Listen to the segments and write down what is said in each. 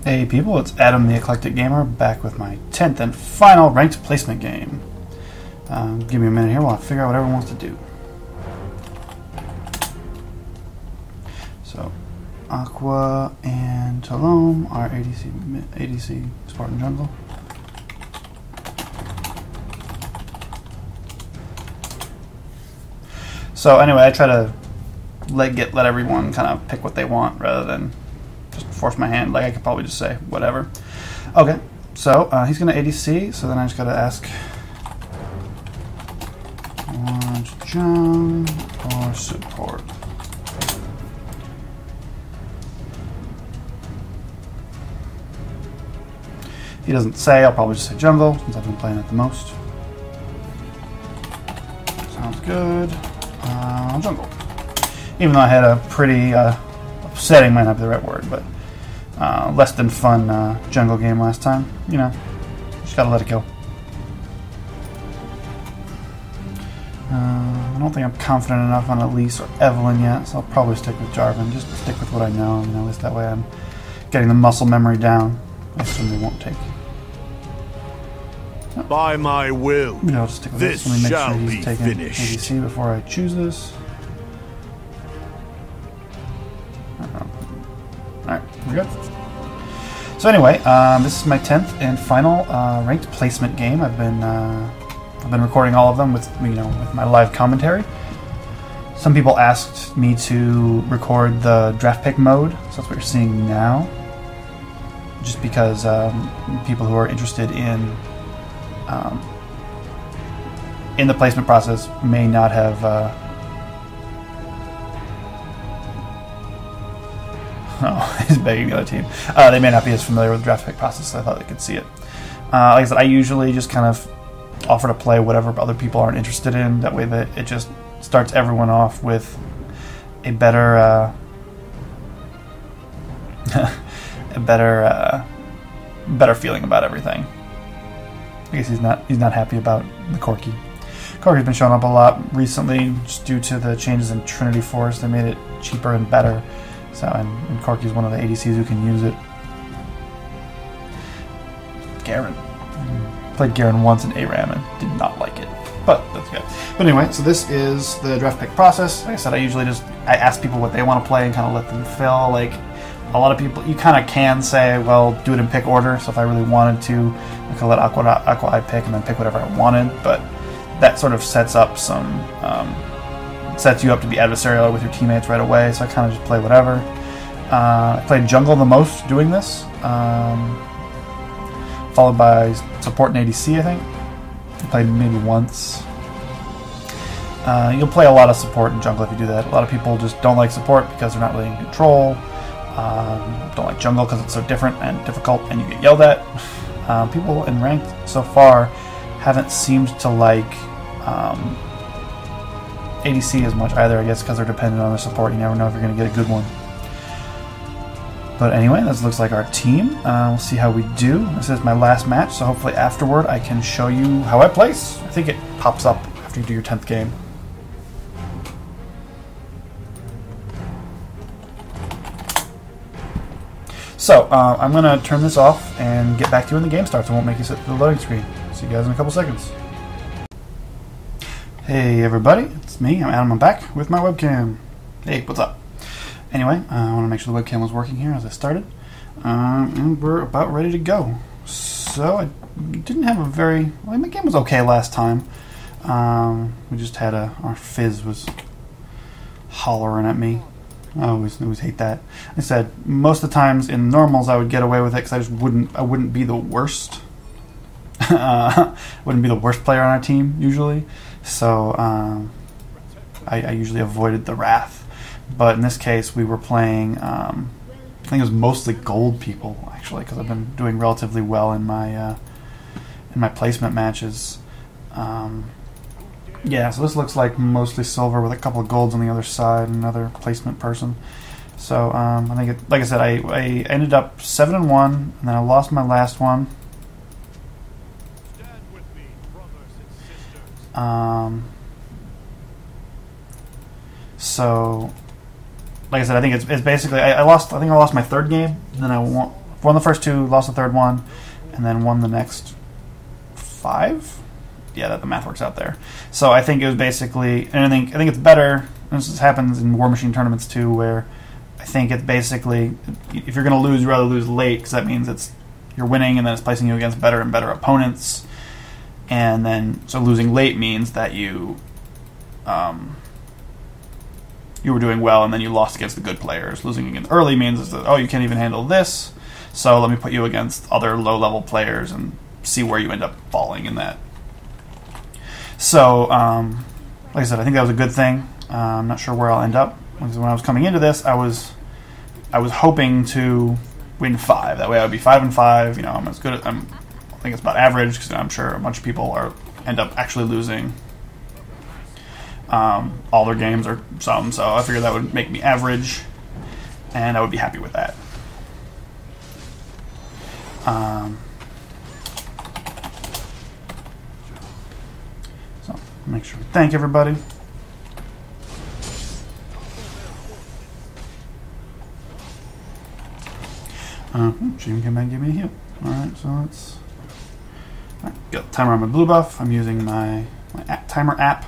Hey people, it's Adam the Eclectic Gamer back with my 10th and final ranked placement game. Give me a minute here while I figure out what everyone wants to do. So, Aqua and Talome are ADC Spartan Jungle. So anyway, I try to let everyone kind of pick what they want rather than just force my hand. Like I could probably just say whatever. Okay, so he's gonna ADC. So then I just gotta ask, want jung or support? If he doesn't say, I'll probably just say jungle since I've been playing it the most. Sounds good. Jungle. Even though I had a pretty upsetting, might not be the right word, but less than fun jungle game last time. You know, just gotta let it go. I don't think I'm confident enough on Elise or Evelyn yet, so I'll probably stick with Jarvan. Just stick with what I know. I mean, at least that way I'm getting the muscle memory down. I assume they won't take. Oh. By my will, Maybe I'll just stick with this. Let me make sure he's taking ADC before I choose this. Alright, we're good. So anyway, this is my 10th and final ranked placement game. I've been recording all of them with with my live commentary. Some people asked me to record the draft pick mode, so that's what you're seeing now. Just because people who are interested in the placement process may not have oh, he's begging the other team. They may not be as familiar with the draft pick process, so I thought they could see it. Like I said, I usually just kind of offer to play whatever other people aren't interested in. That way that it just starts everyone off with a better better feeling about everything. I guess he's not happy about the Corki. Corki's been showing up a lot recently just due to the changes in Trinity Force. They made it cheaper and better. So and Corki's one of the ADCs who can use it. Garen. Played Garen once in ARAM and did not like it. But that's good. But anyway, so this is the draft pick process. Like I said, I usually I ask people what they want to play and kind of let them fill. Like a lot of people, you kind of can say, well, do it in pick order. So if I really wanted to, I could let Aqua I pick and then pick whatever I wanted. But that sort of sets up sets you up to be adversarial with your teammates right away. So I kind of just play whatever. I played jungle the most doing this, followed by support and ADC. I think I played maybe once. You'll play a lot of support and jungle if you do that. A lot of people just don't like support because they're not really in control. Don't like jungle because it's so different and difficult and you get yelled at. People in ranked so far haven't seemed to like ADC as much either, I guess because they're dependent on their support. You never know if you're going to get a good one. But anyway, this looks like our team. We'll see how we do. This is my last match, so hopefully afterward I can show you how I place. I think it pops up after you do your 10th game. So, I'm going to turn this off and get back to you when the game starts. I won't make you sit through the loading screen. See you guys in a couple seconds. Hey everybody, it's me. I'm Adam. I'm back with my webcam. Hey, what's up? Anyway, I want to make sure the webcam was working here as I started. And we're about ready to go. So, I didn't have a very... Well, my game was okay last time. We just had our Fizz was hollering at me. I always hate that. I said most of the times in normals I would get away with it because I wouldn't be the worst. Wouldn't be the worst player on our team usually. So I usually avoided the wrath. But in this case we were playing. I think it was mostly gold people actually because I've been doing relatively well in my placement matches. Yeah, so this looks like mostly silver with a couple of golds on the other side and another placement person. So I think, like I said, I ended up 7-1, and then I lost my last one. So, like I said, I think it's basically I think I lost my third game, and then I won won the first 2, lost the third one, and then won the next 5. Yeah, that the math works out there. So I think it was basically, and I think it's better. This happens in War Machine tournaments too, where I think it's basically, if you're going to lose, you'd rather lose late, because that means you're winning, and then it's placing you against better and better opponents. And then, so losing late means that you were doing well, and then you lost against the good players. Losing against early means that, oh, you can't even handle this, so let me put you against other low-level players and see where you end up falling in that. So, like I said, I think that was a good thing. I'm not sure where I'll end up. When I was coming into this, I was hoping to win 5. That way I would be 5-5. You know, I'm as good at, I think it's about average, because I'm sure a bunch of people end up actually losing all their games or some. So I figured that would make me average, and I would be happy with that. So make sure we thank everybody. She even came back and gave me a heal. Alright, so let's... got the timer on my blue buff. I'm using my timer app.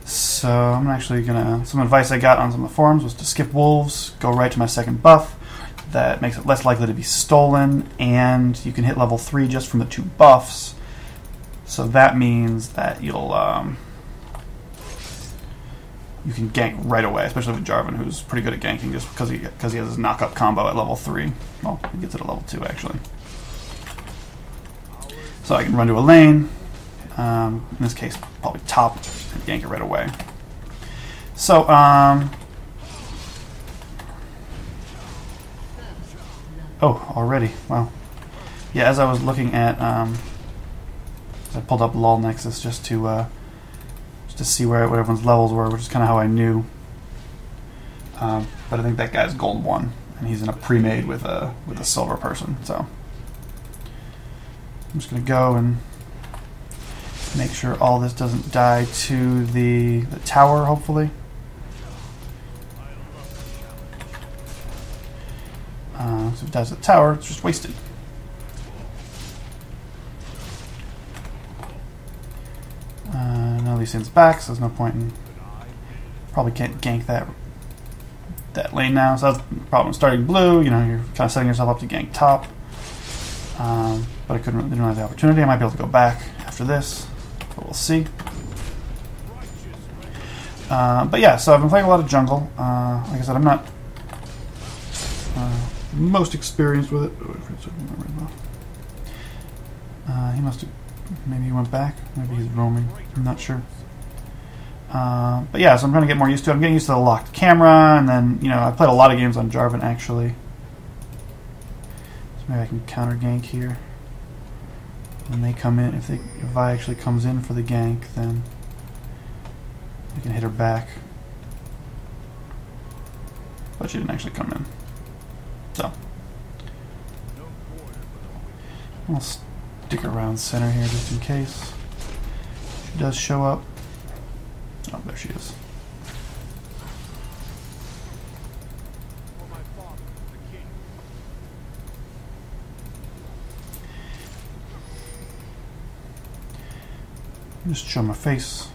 So I'm actually going to... Some advice I got on some of the forums was to skip wolves, go right to my second buff. That makes it less likely to be stolen, and you can hit level 3 just from the 2 buffs. So that means that you can gank right away, especially with Jarvan, who's pretty good at ganking just because he has his knock-up combo at level 3. Well, he gets it at level 2, actually. So I can run to a lane, in this case, probably top, and gank it right away. So, oh, already, wow. Yeah, as I was looking at, I pulled up LOL Nexus just to see what everyone's levels were, which is kind of how I knew. But I think that guy's gold 1, and he's in a pre-made with a silver person. So I'm just gonna go and make sure all this doesn't die to the tower, hopefully. So if it dies to the tower, it's just wasted. None of these things back, so there's no point in... Probably can't gank that lane now, so that's the problem. Starting blue, you know, you're kind of setting yourself up to gank top. But I didn't have the opportunity. I might be able to go back after this, but we'll see. But yeah, so I've been playing a lot of jungle. Like I said, I'm not most experienced with it. He must have... Maybe he went back. Maybe he's roaming. I'm not sure. But yeah, so I'm trying to get more used to it. I'm getting used to the locked camera, and then, you know, I played a lot of games on Jarvan, actually. So maybe I can counter gank here. When they come in, if Vi actually comes in for the gank, then I can hit her back. But she didn't actually come in. So I'll stick around center here just in case she does show up. Oh, there she is. Just show my face.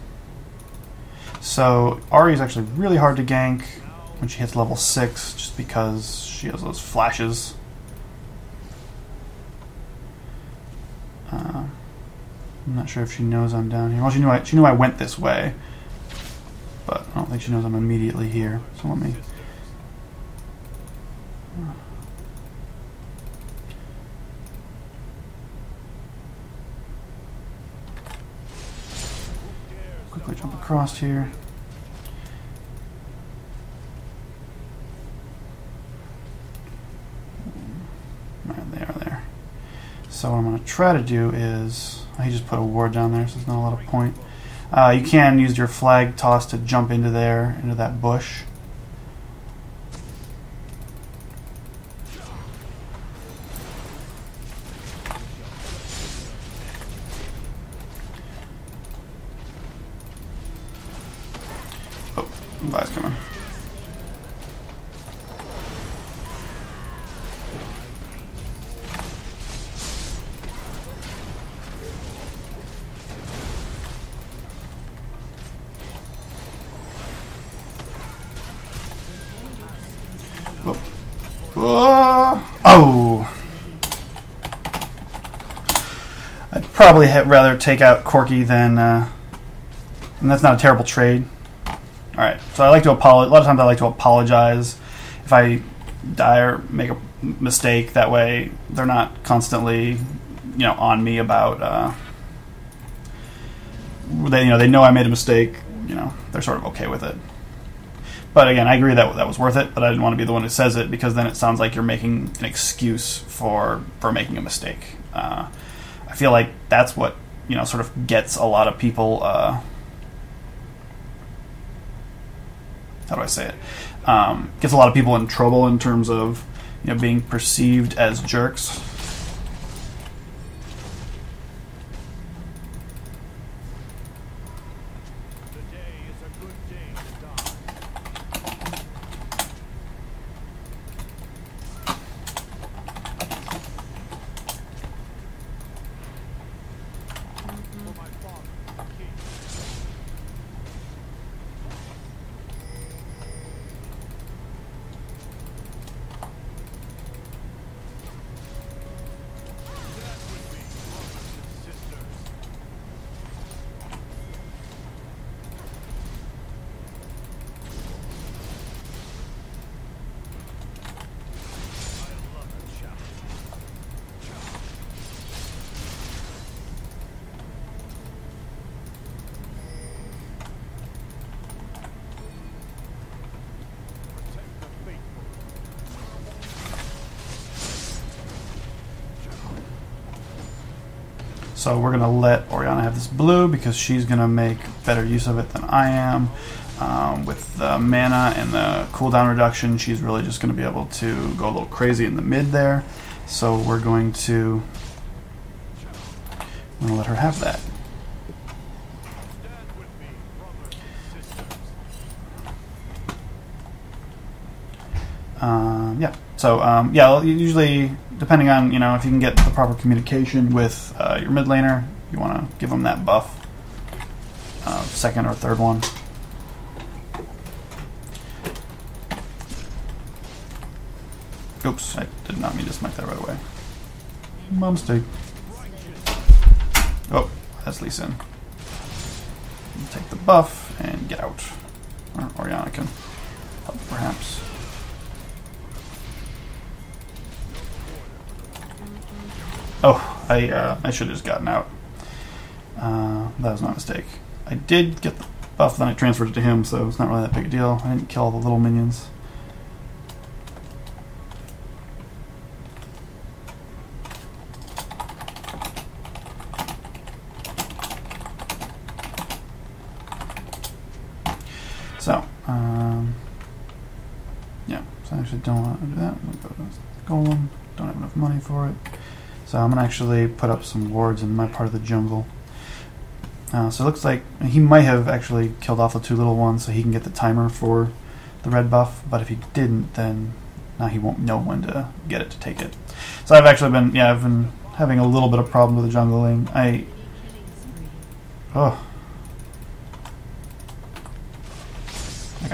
So Ahri is actually really hard to gank when she hits level 6, just because she has those flashes. I'm not sure if she knows I'm down here. Well, she knew I went this way, but I don't think she knows I'm immediately here. So let me... quickly jump across here. Right, they are there. So what I'm going to try to do is... He just put a ward down there, so there's not a lot of point. You can use your flag toss to jump into there, into that bush. Oh, Vi's coming. probably rather take out Corky than, and that's not a terrible trade. Alright, so I like to apologize. A lot of times I like to apologize if I die or make a mistake. That way they're not constantly, on me about, they know I made a mistake. They're sort of okay with it. But again, I agree that was worth it, but I didn't want to be the one who says it, because then it sounds like you're making an excuse for making a mistake. I feel like that's what, sort of gets a lot of people, how do I say it? Gets a lot of people in trouble in terms of, being perceived as jerks. So we're going to let Orianna have this blue because she's going to make better use of it than I am. With the mana and the cooldown reduction, she's really just going to be able to go a little crazy in the mid there. So we're going to let her have that. Yeah. So yeah, usually depending on if you can get the proper communication with your mid laner, you want to give them that buff, second or third one. Oops, I did not mean to smite that right away. My mistake. Oh, that's Lee Sin. Take the buff and get out. Or Orianna can help, perhaps. Oh, I should have just gotten out. That was not a mistake. I did get the buff, then I transferred it to him, so it's not really that big a deal. I didn't kill all the little minions. So, yeah, so I actually don't want to do that. I'm going to go to Golem. Don't have enough money for it. So I'm going to actually put up some wards in my part of the jungle. So it looks like he might have actually killed off the two little ones so he can get the timer for the red buff. But if he didn't, then now he won't know when to get it to take it. So I've actually been, I've been having a little bit of problem with the jungling. I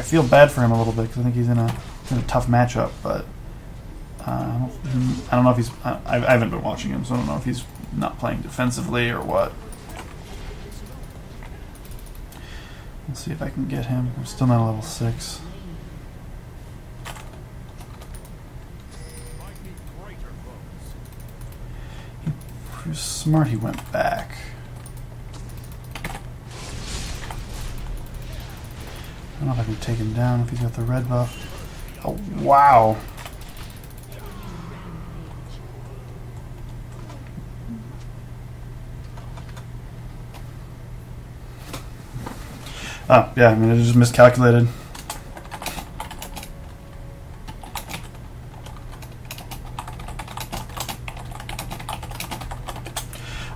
feel bad for him a little bit because I think he's in a tough matchup, but I don't know if he's. I haven't been watching him, so I don't know if he's not playing defensively or what. Let's see if I can get him. I'm still not a level 6. He was smart. He went back. I don't know if I can take him down if he's got the red buff. Oh, wow. Oh, yeah, I mean, it just miscalculated.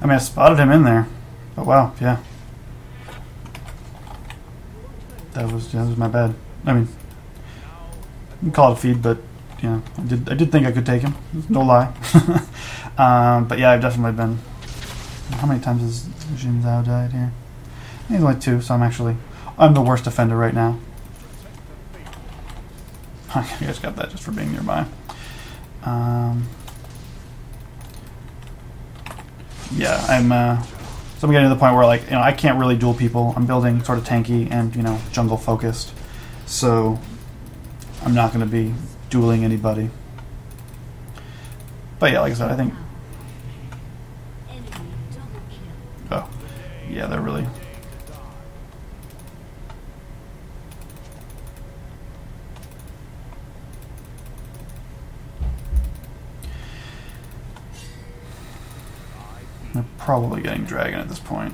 I mean, I spotted him in there. But wow, yeah. That was my bad. I mean, you can call it a feed, but yeah, I did think I could take him. No lie. But yeah, I've definitely been. How many times has Jin Zhao died here? He's only 2, so I'm the worst offender right now. You guys got that just for being nearby. yeah, so I'm getting to the point where, like, you know, I can't really duel people. I'm building sort of tanky and, you know, jungle focused, so I'm not going to be dueling anybody. But yeah, like I said, I think. Oh, yeah, they're really. They're probably getting dragon at this point.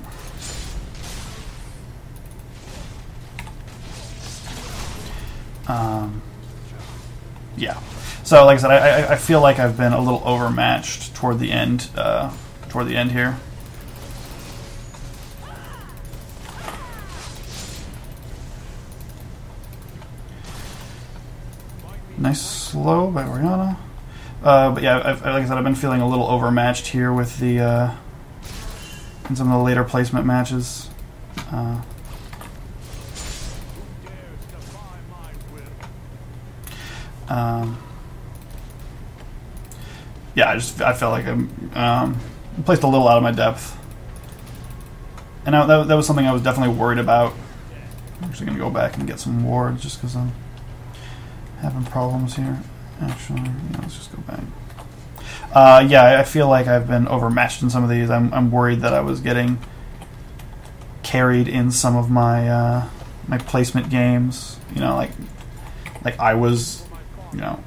Yeah. So, like I said, I feel like I've been a little overmatched toward the end. Here. Nice slow by Orianna. But yeah, like I said, I've been feeling a little overmatched here with the in some of the later placement matches. Yeah, I felt like I'm placed a little out of my depth, and that was something I was definitely worried about. I'm actually going to go back and get some wards just because I'm having problems here. Actually, yeah, let's just go back. Yeah, I feel like I've been overmatched in some of these. I'm worried that I was getting carried in some of my my placement games. You know, like I was.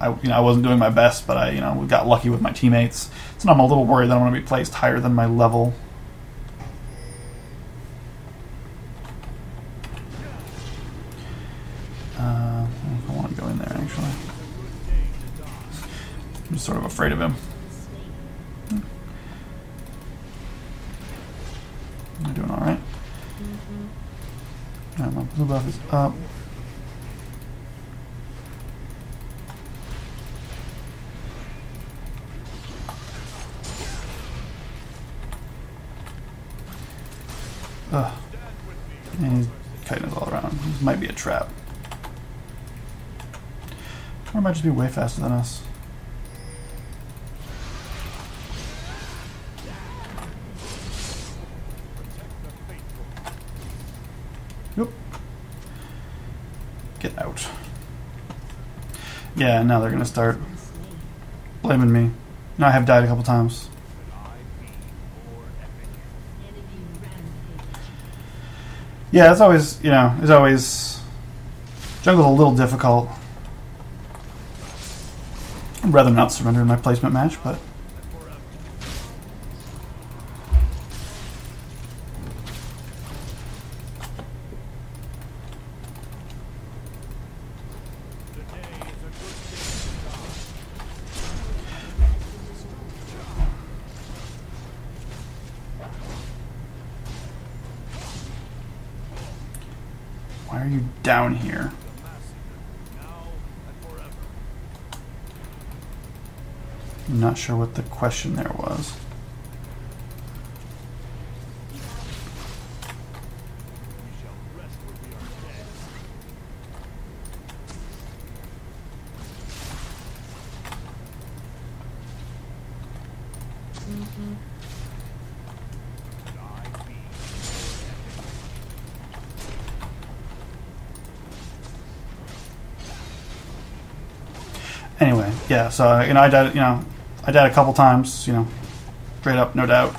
I wasn't doing my best, but I got lucky with my teammates. So I'm a little worried that I'm going to be placed higher than my level. I don't know if I want to go in there, actually. I'm just sort of afraid of him. Am I doing all right? Alright, my blue buff is up. Ugh. And he's kiting us all around. This might be a trap. Or it might just be way faster than us. Yep. Get out. Yeah, now they're going to start blaming me. Now I have died a couple times. Yeah, it's always, jungle's a little difficult. I'd rather not surrender in my placement match, but why are you down here? I'm not sure what the question there was. Anyway, yeah. So I died. I died a couple times. Straight up, no doubt.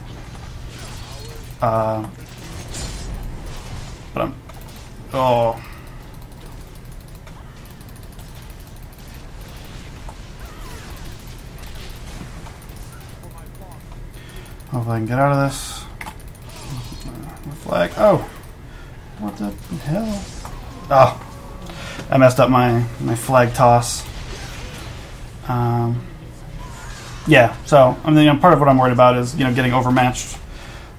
But I'm. Oh. Hopefully I can get out of this. My flag. Oh. What the hell? Oh. I messed up my flag toss. Yeah, so part of what I'm worried about is getting overmatched,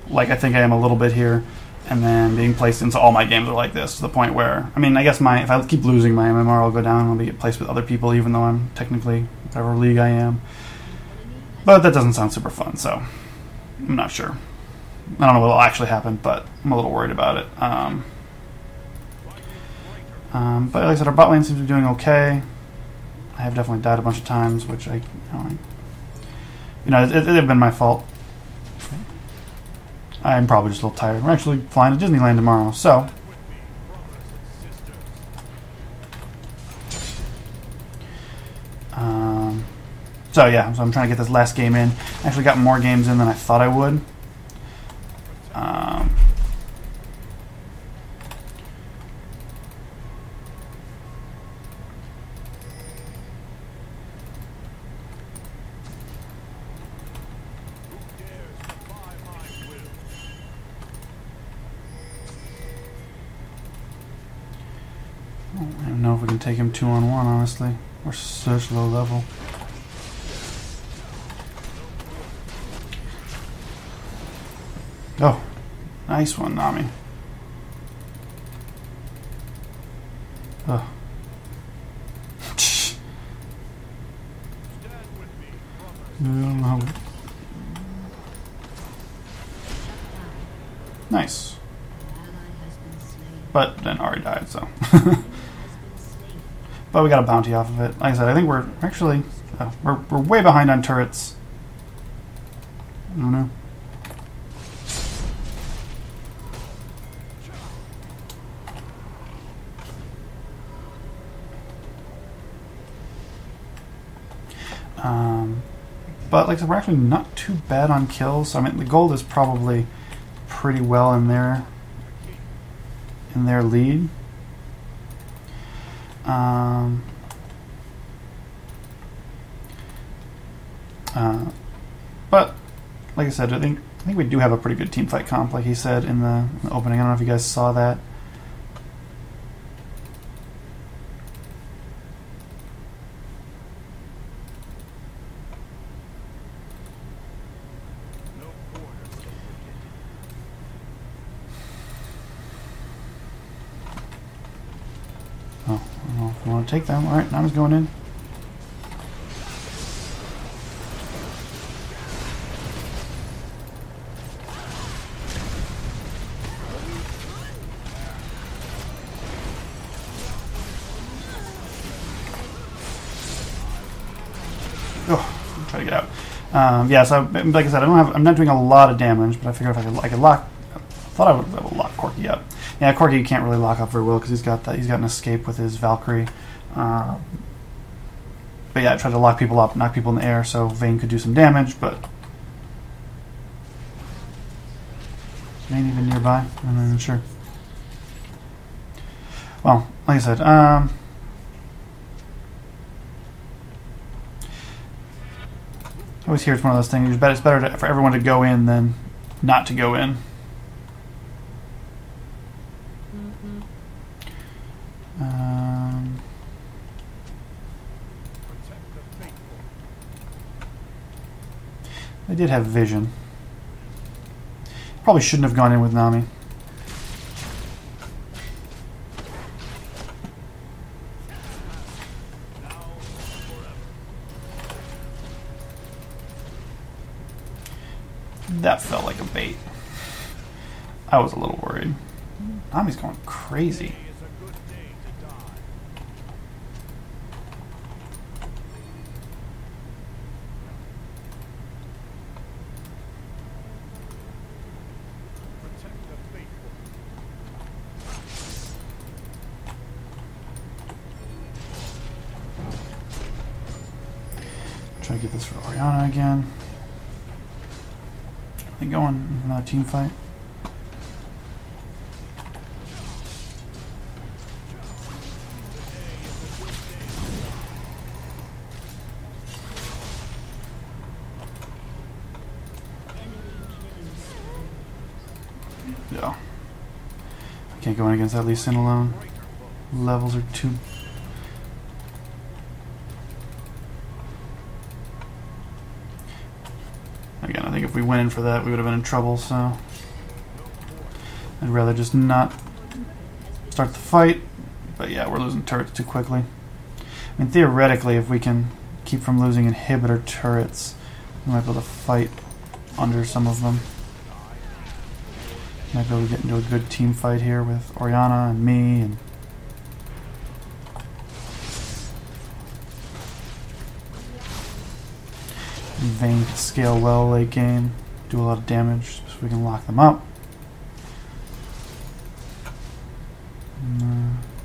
like I think I am a little bit here, and then being placed into all my games are like this to the point where I guess if I keep losing my MMR, I'll go down and I'll get placed with other people, even though I'm technically whatever league I am. But that doesn't sound super fun, so I'm not sure. I don't know what will actually happen, but I'm a little worried about it. But like I said, our bot lane seems to be doing okay. I have definitely died a bunch of times, which they've been my fault. I'm probably just a little tired. We're actually flying to Disneyland tomorrow, so... So yeah, so I'm trying to get this last game in. I actually got more games in than I thought I would. I don't know if we can take him 2-on-1, honestly. We're such low level. Oh, nice one, Nami. Oh. Nice. But then Ari died, so. But we got a bounty off of it. Like I said, I think we're actually we're way behind on turrets. I don't know. But like I said, we're actually not too bad on kills. I mean, the gold is probably pretty well in their lead. But like I said, I think we do have a pretty good team fight comp, like he said in the opening. I don't know if you guys saw that. Oh, I don't know if we want to take them. All right, Nami's going in. Oh, I'm trying to get out. Yeah, so like I said, I'm not doing a lot of damage, but I figured if I could lock. I thought I would lock Corki up. Yeah, Corki you can't really lock up very well because he's got an escape with his Valkyrie. But yeah, I tried to lock people up, knock people in the air, so Vayne could do some damage. But is Vayne even nearby? I'm not even sure. Well, like I said, I always hear it's one of those things. It's better for everyone to go in than not to go in. I did have vision. Probably shouldn't have gone in with Nami. That felt like a bait. I was a little worried. Nami's going crazy. Try to get this for Orianna again. Are they going another team fight? Yeah. I can't go in against that Lee Sin alone. Levels are too. Again, I think if we went in for that, we would have been in trouble, so I'd rather just not start the fight. But yeah, we're losing turrets too quickly. I mean, theoretically, if we can keep from losing inhibitor turrets, we might be able to fight under some of them. Might be able to get into a good team fight here with Orianna and me and Vayne could scale well late game. do a lot of damage so we can lock them up.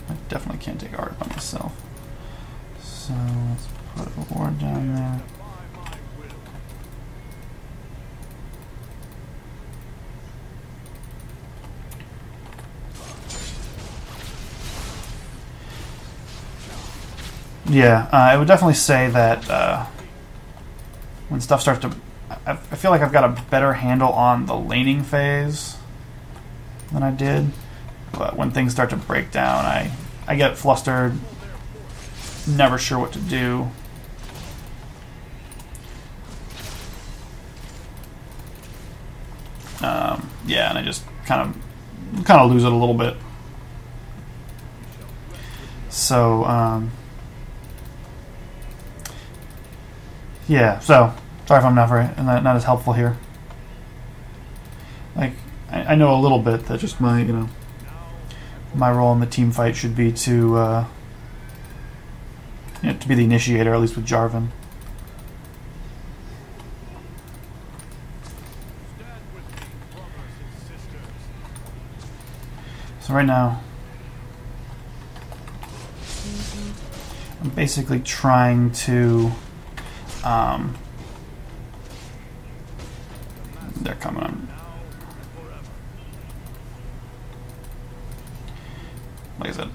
I definitely can't take art by myself. So let's put a ward down there. Yeah, I would definitely say that when stuff starts to... I feel like I've got a better handle on the laning phase than I did. But when things start to break down, I get flustered, never sure what to do. Yeah, and I just kind of lose it a little bit. So, yeah, so sorry if I'm not not as helpful here. Like, I know a little bit that just my my role in the team fight should be to to be the initiator, at least with Jarvan. So right now, I'm basically trying to. They're coming on. Like I said,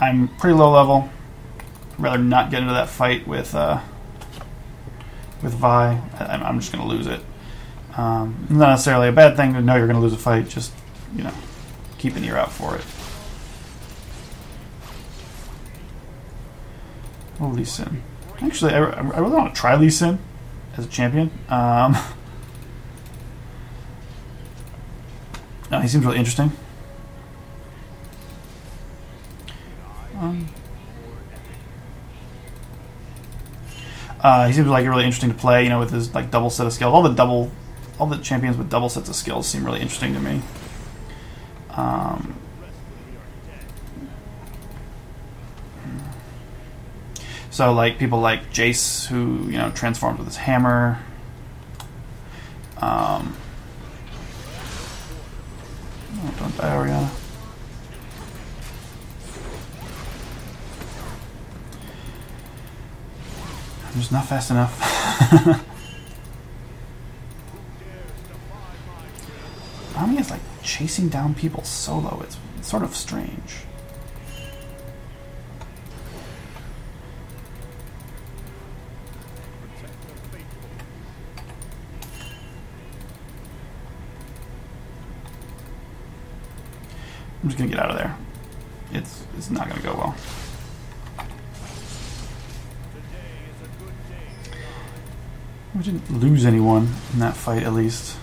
I'm pretty low level. I'd rather not get into that fight with Vi. I'm just going to lose it. Not necessarily a bad thing to know you're going to lose a fight. Just keep an ear out for it. Oh, Lee Sin. Actually, I really want to try Lee Sin as a champion. No, he seems really interesting. He seems like really interesting to play, with his double set of skills. All the champions with double sets of skills seem really interesting to me. So people like Jace, who transforms with his hammer. Oh, don't die, Oriana. I'm just not fast enough. Nami is chasing down people solo. It's sort of strange. I'm just gonna get out of there. It's not gonna go well. We didn't lose anyone in that fight, at least.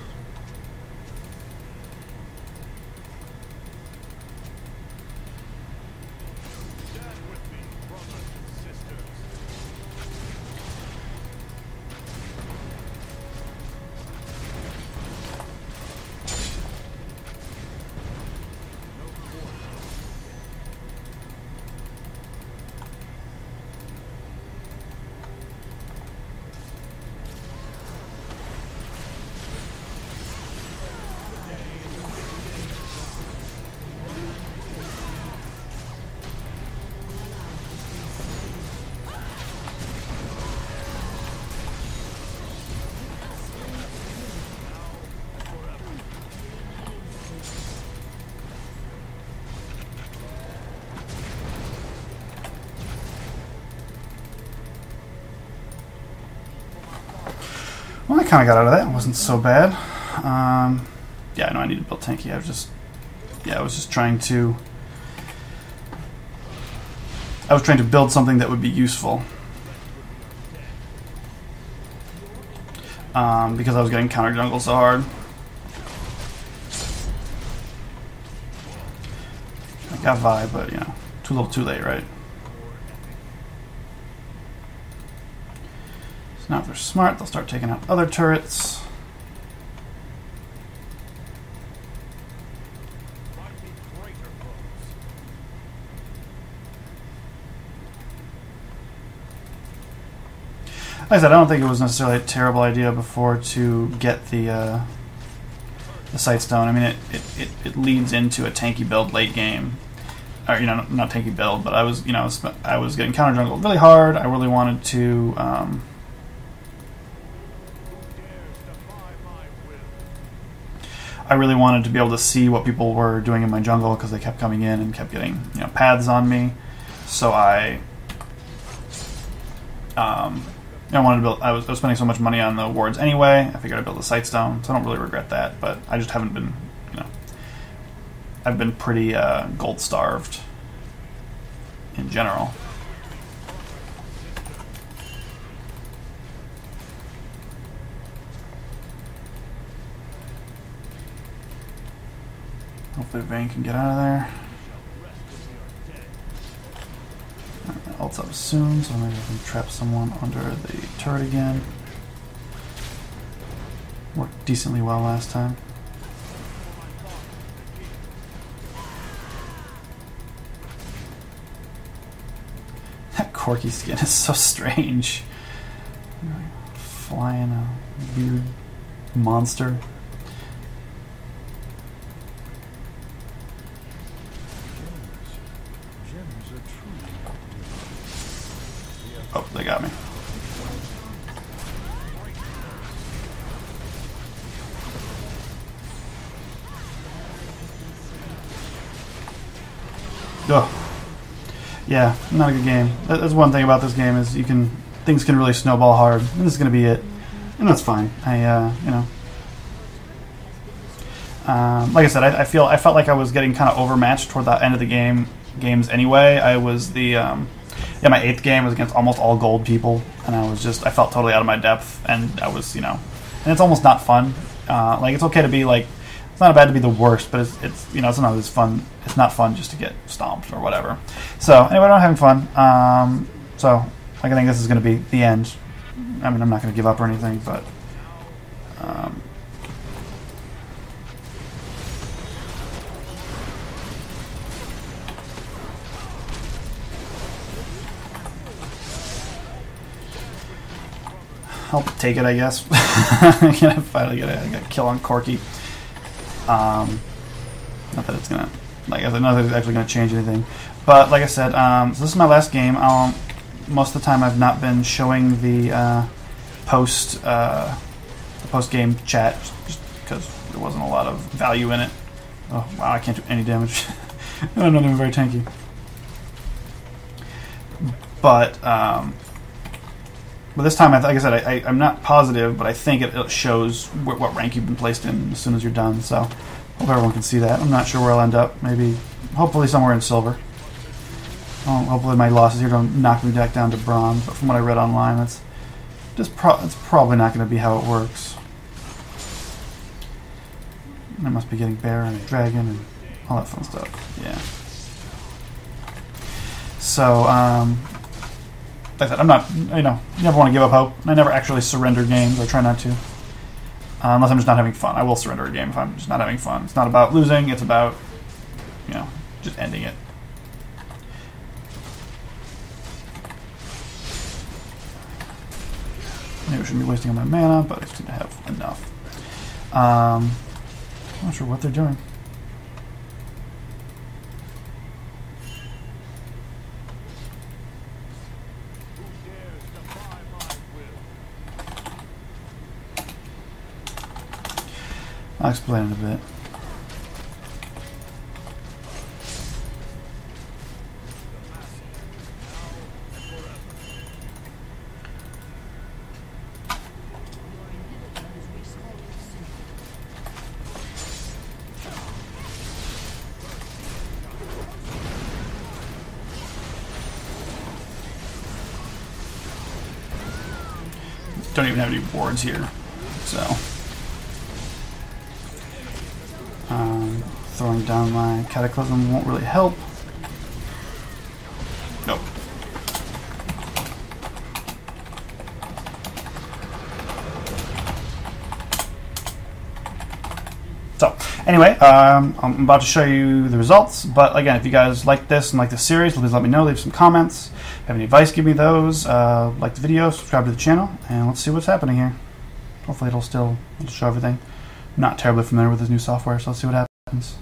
Well, I kind of got out of that. It wasn't so bad. Yeah, I know I need to build tanky. I was just trying to. I was trying to build something that would be useful. Because I was getting counter jungle so hard. I got Vi, but too little, too late, right? So now if they're smart, they'll start taking out other turrets. I said, I don't think it was necessarily a terrible idea before to get the Sightstone. I mean, it leads into a tanky build late game, or not tanky build, but I was I was getting counter jungled really hard. I really wanted to. I really wanted to be able to see what people were doing in my jungle because they kept coming in and kept getting paths on me. So I wanted to build. I was spending so much money on the wards anyway. I figured I'd build a Sightstone, so I don't really regret that. But I just haven't been, I've been pretty gold starved in general. Hopefully Vayne can get out of there. Ult's up soon, so maybe I can trap someone under the turret again. Worked decently well last time. That Corki skin is so strange. Flying a weird monster. Oh, they got me. Oh, yeah, not a good game. That's one thing about this game is things can really snowball hard, and this is going to be it, and that's fine. Like I said, I felt like I was getting kind of overmatched toward the end of the games anyway. I was my 8th game was against almost all gold people, and I felt totally out of my depth, and I was, and it's almost not fun. Like, it's okay to be it's not bad to be the worst, but it's not as fun. It's not fun just to get stomped or whatever. So anyway, I'm having fun. So I think this is going to be the end. I mean, I'm not going to give up or anything, but I'll take it, I guess. I finally get a kill on Corki. Not that it's gonna, not that it's actually gonna change anything. But like I said, so this is my last game. Most of the time, I've not been showing the post game chat just because there wasn't a lot of value in it. Oh wow, I can't do any damage. I'm not even very tanky. But this time, like I said, I'm not positive, but I think it shows what rank you've been placed in as soon as you're done. So, hope everyone can see that. I'm not sure where I'll end up. Maybe, hopefully, somewhere in silver. Hopefully, my losses here don't knock me back down to bronze. But from what I read online, it's probably not going to be how it works. I must be getting bear and a dragon and all that fun stuff. Yeah. So, like I said, I'm not, you never want to give up hope. I never actually surrender games. I try not to. Unless I'm just not having fun. I will surrender a game if I'm just not having fun. It's not about losing. It's about, just ending it. Maybe I shouldn't be wasting all my mana, but I seem to have enough. I'm not sure what they're doing. I'll explain it a bit. Don't even have any boards here, so throwing down my Cataclysm won't really help. Nope. So, anyway, I'm about to show you the results, but again, if you guys like this and like this series, please let me know, leave some comments. have any advice, give me those. Like the video, subscribe to the channel, and let's see what's happening here. Hopefully it'll show everything. I'm not terribly familiar with this new software, so let's see what happens.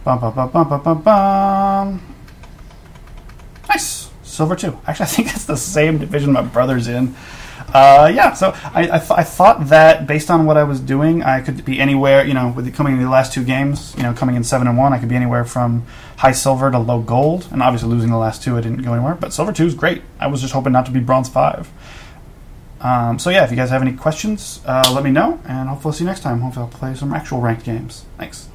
Bum, bum, bum, bum, bum, bum, bum. Nice! Silver 2. Actually, I think that's the same division my brother's in. Yeah, so I thought that based on what I was doing, I could be anywhere, you know, with it coming in the last 2 games, you know, coming in 7-1, I could be anywhere from high silver to low gold. And obviously losing the last 2, I didn't go anywhere. But silver 2 is great. I was just hoping not to be bronze 5. So yeah, if you guys have any questions, let me know, and hopefully I'll see you next time. Hopefully I'll play some actual ranked games. Thanks.